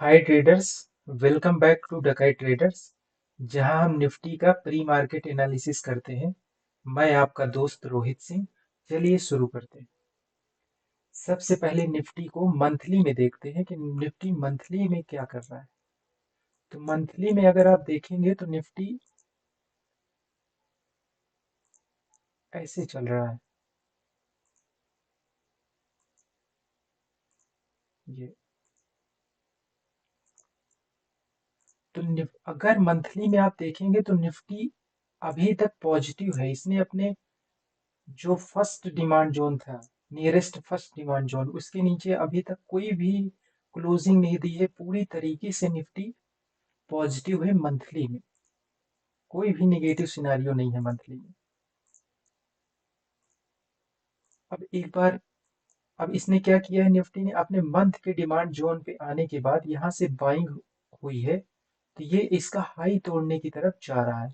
Hi traders. Welcome back to डकाई traders, जहां हम निफ्टी का प्री मार्केट एनालिसिस करते हैं। मैं आपका दोस्त रोहित सिंह। चलिए शुरू करते हैं। सबसे पहले निफ्टी को मंथली में देखते हैं कि निफ्टी मंथली में क्या कर रहा है। तो मंथली में अगर आप देखेंगे तो निफ्टी ऐसे चल रहा है। ये तो अगर मंथली में आप देखेंगे तो निफ्टी अभी तक पॉजिटिव है। इसने अपने जो फर्स्ट डिमांड जोन था, नियरेस्ट फर्स्ट डिमांड जोन, उसके नीचे अभी तक कोई भी क्लोजिंग नहीं दी है। पूरी तरीके से निफ्टी पॉजिटिव है मंथली में। कोई भी नेगेटिव सिनारियो नहीं है मंथली में। अब एक बार, अब इसने क्या किया है, निफ्टी ने अपने मंथ के डिमांड जोन पे आने के बाद यहाँ से बाइंग हुई है। तो ये इसका हाई तोड़ने की तरफ जा रहा है।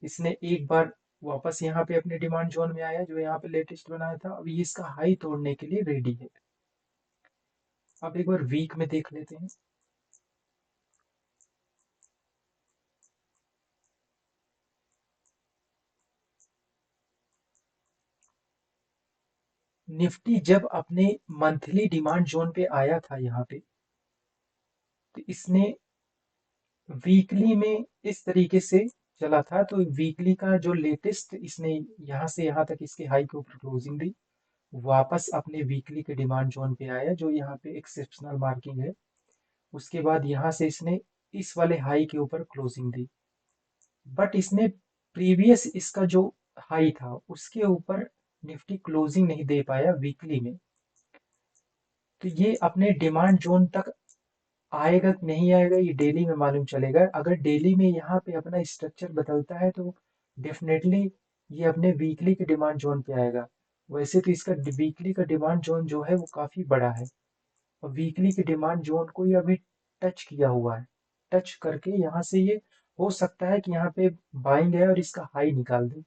इसने एक बार वापस यहाँ पे अपने डिमांड जोन में आया, जो यहाँ पे लेटेस्ट बनाया था। अब ये इसका हाई तोड़ने के लिए रेडी है। अब एक बार वीक में देख लेते हैं। निफ्टी जब अपने मंथली डिमांड जोन पे आया था यहाँ पे, तो इसने वीकली में इस तरीके से चला था। तो वीकली का जो लेटेस्ट, इसने यहाँ से यहाँ तक इसके हाई के ऊपर क्लोजिंग दी। वापस अपने वीकली के डिमांड जोन पे आया, जो यहाँ पे एक्सेप्शनल मार्किंग है। उसके बाद यहाँ से इसने इस वाले हाई के ऊपर क्लोजिंग दी। बट इसने प्रीवियस इसका जो हाई था उसके ऊपर निफ्टी क्लोजिंग नहीं दे पाया वीकली में। तो ये अपने डिमांड जोन तक आएगा कि नहीं आएगा, ये डेली में मालूम चलेगा। अगर डेली में यहाँ पे अपना स्ट्रक्चर बदलता है तो डेफिनेटली ये अपने वीकली के डिमांड जोन पे आएगा। वैसे तो इसका वीकली का डिमांड जोन जो है वो काफी बड़ा है, और वीकली के डिमांड जोन को ये अभी टच किया हुआ है। टच करके यहाँ से ये हो सकता है कि यहाँ पे बाइंग है और इसका हाई निकाल दे।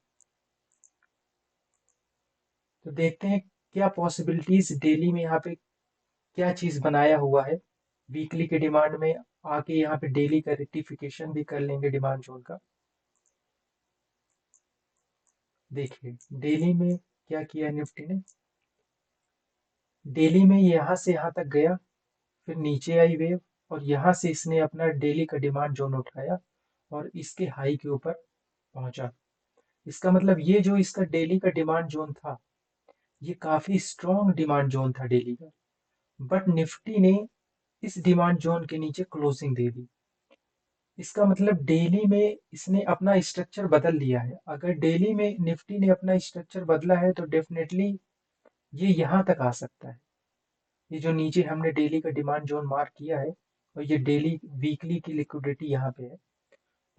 तो देखते हैं क्या पॉसिबिलिटीज डेली में यहाँ पे क्या चीज बनाया हुआ है। वीकली के डिमांड में आके यहाँ पे डेली का रेक्टिफिकेशन भी कर लेंगे डिमांड जोन का। देखिए डेली में क्या किया निफ्टी ने। डेली में यहाँ से यहाँ तक गया, फिर नीचे आई वेव, और यहाँ से इसने अपना डेली का डिमांड जोन उठाया और इसके हाई के ऊपर पहुंचा। इसका मतलब ये जो इसका डेली का डिमांड जोन था, ये काफी स्ट्रॉन्ग डिमांड जोन था डेली का। बट निफ्टी ने इस डिमांड जोन के नीचे क्लोजिंग दे दी। इसका मतलब डेली में इसने अपना स्ट्रक्चर बदल लिया है। अगर डेली में निफ्टी ने अपना स्ट्रक्चर बदला है तो डेफिनेटली ये यहाँ तक आ सकता है। ये जो नीचे हमने डेली का डिमांड जोन मार्क किया है, और ये डेली वीकली की लिक्विडिटी यहाँ पे है,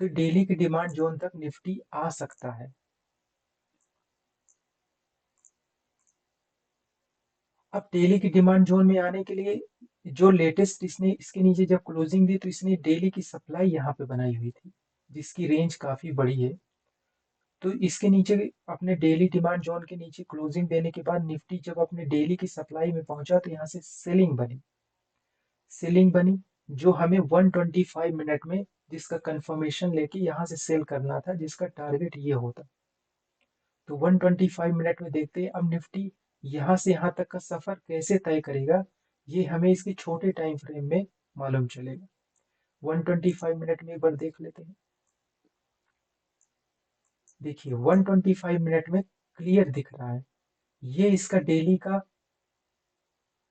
तो डेली की डिमांड जोन तक निफ्टी आ सकता है। अब डेली की डिमांड जोन में आने के लिए जो लेटेस्ट इसने इसके नीचे जब क्लोजिंग दी, तो इसने डेली की सप्लाई यहाँ पे बनाई हुई थी, जिसकी रेंज काफी बड़ी है। तो इसके नीचे अपने डेली डिमांड जोन के नीचे क्लोजिंग देने के बाद निफ्टी जब अपने डेली की सप्लाई में पहुंचा, तो यहाँ से सेलिंग बनी, जो हमें 125 मिनट में जिसका कंफर्मेशन लेके यहाँ से सेल करना था, जिसका टारगेट ये होता। तो 125 मिनट में देखते हैं अब निफ्टी यहाँ से यहाँ तक का सफर कैसे तय करेगा। ये हमें इसके छोटे टाइम फ्रेम में मालूम चलेगा। 125 मिनट में एक बार देख लेते हैं। देखिए 125 मिनट में क्लियर दिख रहा है, ये इसका डेली का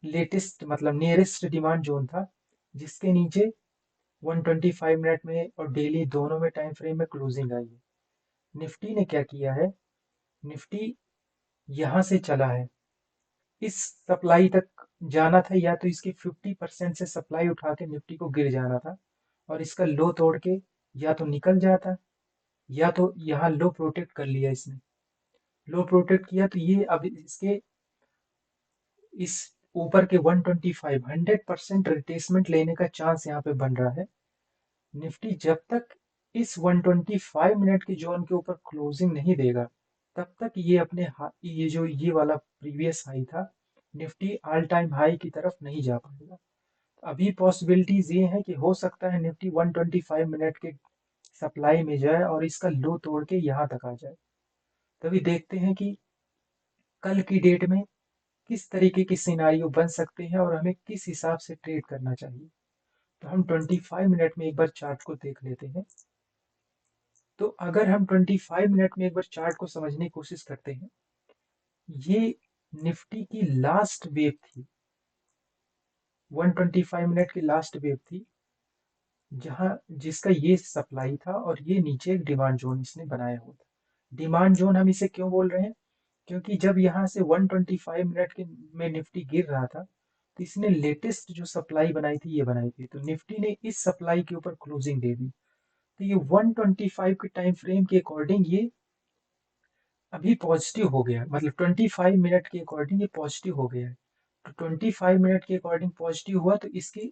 लेटेस्ट मतलब नियरेस्ट डिमांड जोन था, जिसके नीचे 125 मिनट में और डेली दोनों में टाइम फ्रेम में क्लोजिंग आई है। निफ्टी ने क्या किया है, निफ्टी यहाँ से चला है, इस सप्लाई तक जाना था, या तो इसकी 50% से सप्लाई उठा के निफ्टी को गिर जाना था, और इसका लो तोड़ के या तो निकल जाता, या तो यहाँ लो प्रोटेक्ट कर लिया इसने। लो प्रोटेक्ट किया तो ये अब इसके इस ऊपर के 125 100% रिट्रेसमेंट लेने का चांस यहाँ पे बन रहा है। निफ्टी जब तक इस 125 मिनट की जोन के ऊपर क्लोजिंग नहीं देगा, तब तक ये अपने ये जो ये वाला प्रीवियस हाई था, निफ्टी ऑल टाइम हाई की तरफ नहीं जा पाएगा। अभी पॉसिबिलिटीज ये हैं कि हो सकता है निफ्टी 125 मिनट के सप्लाई में जाए और इसका लो तोड़ के यहाँ तक आ जाए। तभी देखते हैं कि कल की डेट में किस तरीके के सिनारियो बन सकते हैं और हमें किस हिसाब से ट्रेड करना चाहिए। तो हम 25 मिनट में एक बार चार्ट को देख लेते हैं। तो अगर हम 25 मिनट में एक बार चार्ट को समझने की कोशिश करते हैं, ये निफ्टी की लास्ट वेव थी, 125 मिनट की लास्ट वेव थी, जहां जिसका ये सप्लाई था और ये नीचे एक डिमांड जोन इसने बनाया हुआ था। डिमांड जोन हम इसे क्यों बोल रहे हैं? क्योंकि जब यहाँ से 125 मिनट के में निफ्टी गिर रहा था, तो इसने लेटेस्ट जो सप्लाई बनाई थी ये बनाई थी, तो निफ्टी ने इस सप्लाई के ऊपर क्लोजिंग दे दी। तो ये 125 के टाइम फ्रेम के अकॉर्डिंग ये अभी पॉजिटिव हो गया, मतलब 25 मिनट के अकॉर्डिंग ये पॉजिटिव हो गया है। तो 25 मिनट के अकॉर्डिंग पॉजिटिव हुआ तो इसकी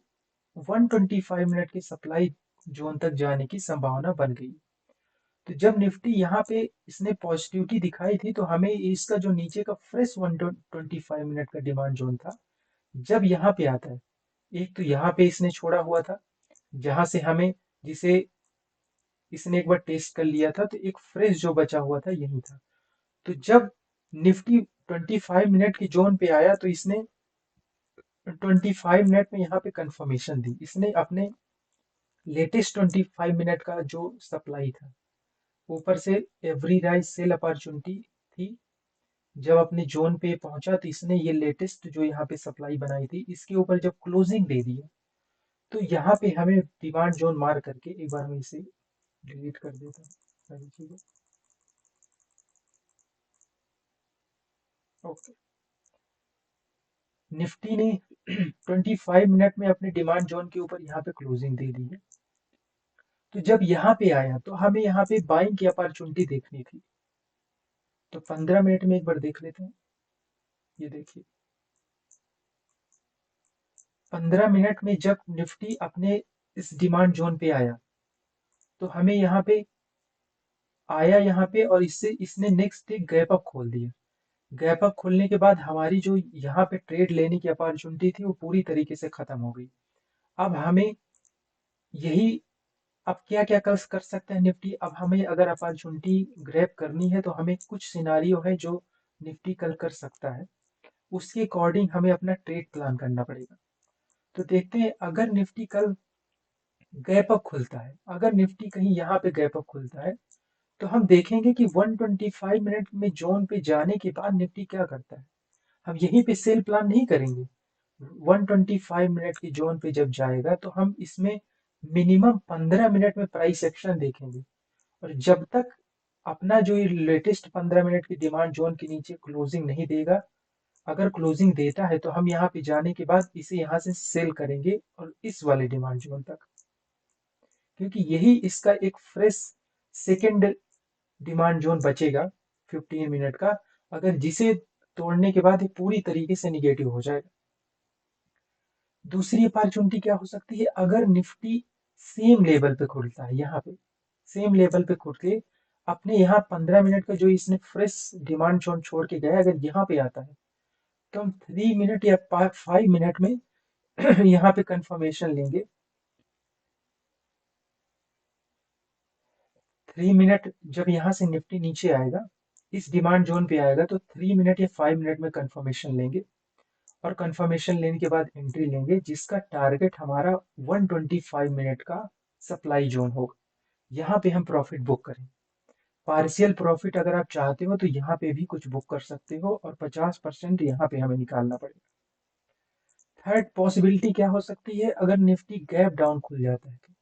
125 मिनट के सप्लाई जोन तक जाने की संभावना बन गई। तो जब निफ्टी यहाँ पे इसने पॉजिटिविटी दिखाई थी तो हमें इसका जो नीचे का फ्रेश 125 मिनट का डिमांड जोन था, जब यहाँ पे आता है, एक तो यहाँ पे इसने छोड़ा हुआ था जहां से हमें, जिसे इसने एक बार टेस्ट कर लिया था, तो एक फ्रेश जो बचा हुआ था यही था। तो जब निफ्टी 25 मिनट की जोन पे आया तो इसने 25 मिनट में यहाँ पे कंफर्मेशन दी, इसने अपने लेटेस्ट 25 मिनट का जो सप्लाई था ऊपर से एवरी राइज सेल अपॉर्चुनिटी थी, जब अपने जोन पे पहुंचा तो इसने ये लेटेस्ट जो यहाँ पे सप्लाई बनाई थी इसके ऊपर जब क्लोजिंग दे दिया, तो यहाँ पे हमें डिमांड जोन मार करके, एक बार मैं इसे डिलीट कर देता हूँ सारी चीजें। ओके, निफ्टी ने 25 मिनट में अपने डिमांड जोन के ऊपर यहाँ पे क्लोजिंग दे दी है। तो जब यहाँ पे आया तो हमें यहाँ पे बाइंग की अपॉर्चुनिटी देखनी थी। तो 15 मिनट में एक बार देख लेते हैं। ये देखिए 15 मिनट में जब निफ्टी अपने इस डिमांड जोन पे आया तो हमें यहाँ पे आया, यहाँ पे, और इससे इसने नेक्स्ट डे गैप अप खोल दिया। गैप अप खोलने के बाद हमारी जो यहाँ पे ट्रेड लेने की अपॉर्चुनिटी थी वो पूरी तरीके से खत्म हो गई। अब हमें यही, अब क्या क्या कर सकते हैं निफ्टी, अब हमें अगर अपॉर्चुनिटी ग्रैब करनी है तो हमें कुछ सिनारियो है जो निफ्टी कल कर सकता है, उसके अकॉर्डिंग हमें अपना ट्रेड प्लान करना पड़ेगा। तो देखते हैं अगर निफ्टी कल गैप अप खुलता है, अगर निफ्टी कहीं यहाँ पे गैप अप खुलता है तो हम देखेंगे कि 125 मिनट में जोन पे जाने के बाद निफ्टी क्या करता है। हम यहीं पे सेल प्लान नहीं करेंगे, 125 मिनट की जोन पे जब जाएगा तो हम इसमें मिनिमम 15 मिनट में प्राइस एक्शन देखेंगे। और जब तक अपना जो ये लेटेस्ट 15 मिनट की डिमांड जोन के नीचे क्लोजिंग नहीं देगा, अगर क्लोजिंग देता है तो हम यहाँ पे जाने के बाद इसे यहाँ से सेल करेंगे और इस वाले डिमांड जोन तक, क्योंकि यही इसका एक फ्रेश सेकेंड डिमांड जोन बचेगा 15 मिनट का, अगर जिसे तोड़ने के बाद ये पूरी तरीके से निगेटिव हो जाएगा। दूसरी अपॉर्चुनिटी क्या हो सकती है, अगर निफ्टी सेम लेवल पे खुलता है, यहाँ पे सेम लेवल पे खुल के अपने यहाँ 15 मिनट का जो इसने फ्रेश डिमांड जोन छोड़ के गया, अगर यहाँ पे आता है तो हम 3 मिनट या 5 मिनट में यहाँ पे कंफर्मेशन लेंगे। 3 मिनट जब यहाँ से निफ्टी नीचे आएगा, इस डिमांड जोन पे आएगा, तो 3 मिनट या 5 मिनट में कंफर्मेशन लेंगे और कंफर्मेशन लेने के बाद एंट्री लेंगे, जिसका टारगेट हमारा 125 मिनट का सप्लाई जोन होगा। यहाँ पे हम प्रॉफिट बुक करें। पार्शियल प्रॉफिट अगर आप चाहते हो तो यहाँ पे भी कुछ बुक कर सकते हो और 50% यहाँ पे हमें निकालना पड़ेगा। थर्ड पॉसिबिलिटी क्या हो सकती है, अगर निफ्टी गैप डाउन खुल जाता है तो,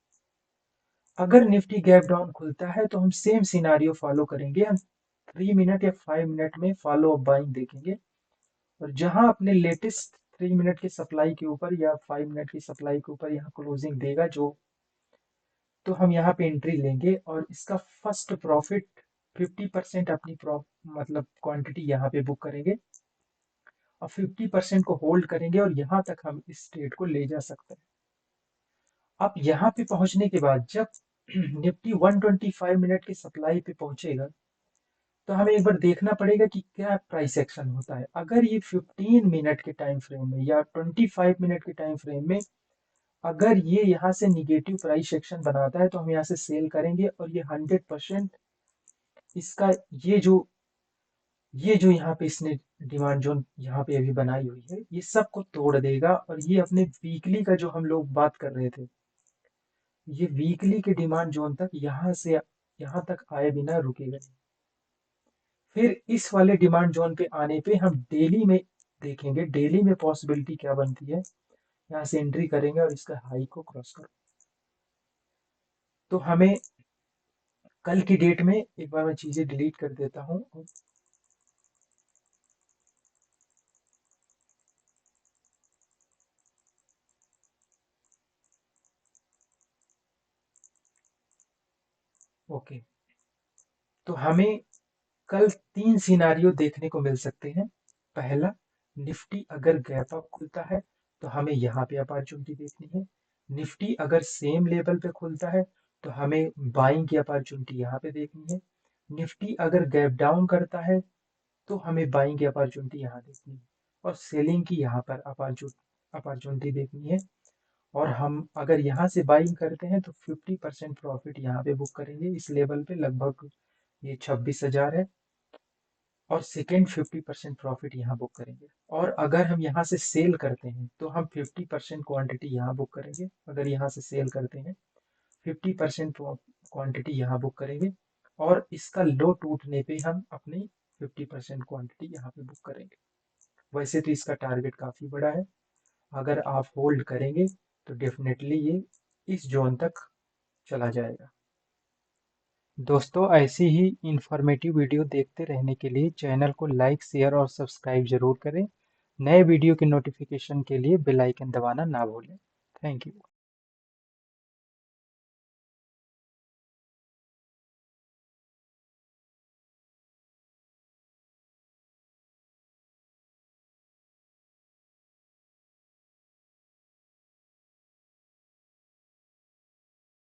अगर निफ्टी गैप डाउन खुलता है तो हम सेम सिनारियो फॉलो करेंगे। हम 3 मिनट या 5 मिनट में फॉलो अप बाइंग देखेंगे और जहां अपने लेटेस्ट 3 मिनट की सप्लाई के ऊपर या 5 मिनट की सप्लाई के ऊपर यहाँ क्लोजिंग देगा जो, तो हम यहाँ पे एंट्री लेंगे और इसका फर्स्ट प्रॉफिट 50% अपनी मतलब क्वांटिटी यहाँ पे बुक करेंगे और 50% को होल्ड करेंगे और यहाँ तक हम इस ट्रेड को ले जा सकते हैं। अब यहाँ पे पहुंचने के बाद जब निफ्टी 125 मिनट की सप्लाई पे पहुंचेगा तो हमें एक बार देखना पड़ेगा कि क्या प्राइस एक्शन होता है। अगर ये 15 मिनट के टाइम फ्रेम में या 25 मिनट के टाइम फ्रेम में अगर ये यहाँ से निगेटिव प्राइस सेक्शन बनाता है तो हम यहाँ से सेल करेंगे, और ये 100% इसका ये जो यहाँ पे इसने डिमांड जोन यहाँ पे अभी बनाई हुई है, ये सबको तोड़ देगा, और ये अपने वीकली का जो हम लोग बात कर रहे थे, ये वीकली के डिमांड जोन तक यहाँ से यहाँ तक आए बिना रुकेगा नहीं। फिर इस वाले डिमांड जोन पे आने पे हम डेली में देखेंगे, डेली में पॉसिबिलिटी क्या बनती है। यहाँ से एंट्री करेंगे और इसका हाई को क्रॉस करो, तो हमें कल की डेट में, एक बार मैं चीजें डिलीट कर देता हूँ। ओके, तो हमें कल 3 सिनारियो देखने को मिल सकते हैं। पहला, निफ्टी अगर गैप अप खुलता है तो हमें यहाँ पे अपॉर्चुनिटी देखनी है। निफ्टी अगर सेम लेवल पे खुलता है तो हमें बाइंग की अपॉर्चुनिटी यहाँ पे देखनी है। निफ्टी अगर गैप डाउन करता है तो हमें बाइंग की अपॉर्चुनिटी यहाँ देखनी है, और सेलिंग की यहाँ पर अपॉर्चुनिटी देखनी है। और हम अगर यहाँ से बाइंग करते हैं तो 50% प्रॉफिट यहाँ पे बुक करेंगे, इस लेवल पे लगभग ये 26,000 है, और सेकेंड 50% प्रॉफिट यहाँ बुक करेंगे। और अगर हम यहाँ से सेल करते हैं तो हम 50% क्वांटिटी यहाँ बुक करेंगे। अगर यहाँ से सेल करते हैं 50% क्वांटिटी यहाँ बुक करेंगे, और इसका लो टूटने पे हम अपनी 50% क्वांटिटी यहाँ पे बुक करेंगे। वैसे तो इसका टारगेट काफ़ी बड़ा है, अगर आप होल्ड करेंगे तो डेफिनेटली ये इस जोन तक चला जाएगा। दोस्तों, ऐसी ही इंफॉर्मेटिव वीडियो देखते रहने के लिए चैनल को लाइक, शेयर और सब्सक्राइब जरूर करें। नए वीडियो के नोटिफिकेशन के लिए बेल आइकन दबाना ना भूलें। Thank you.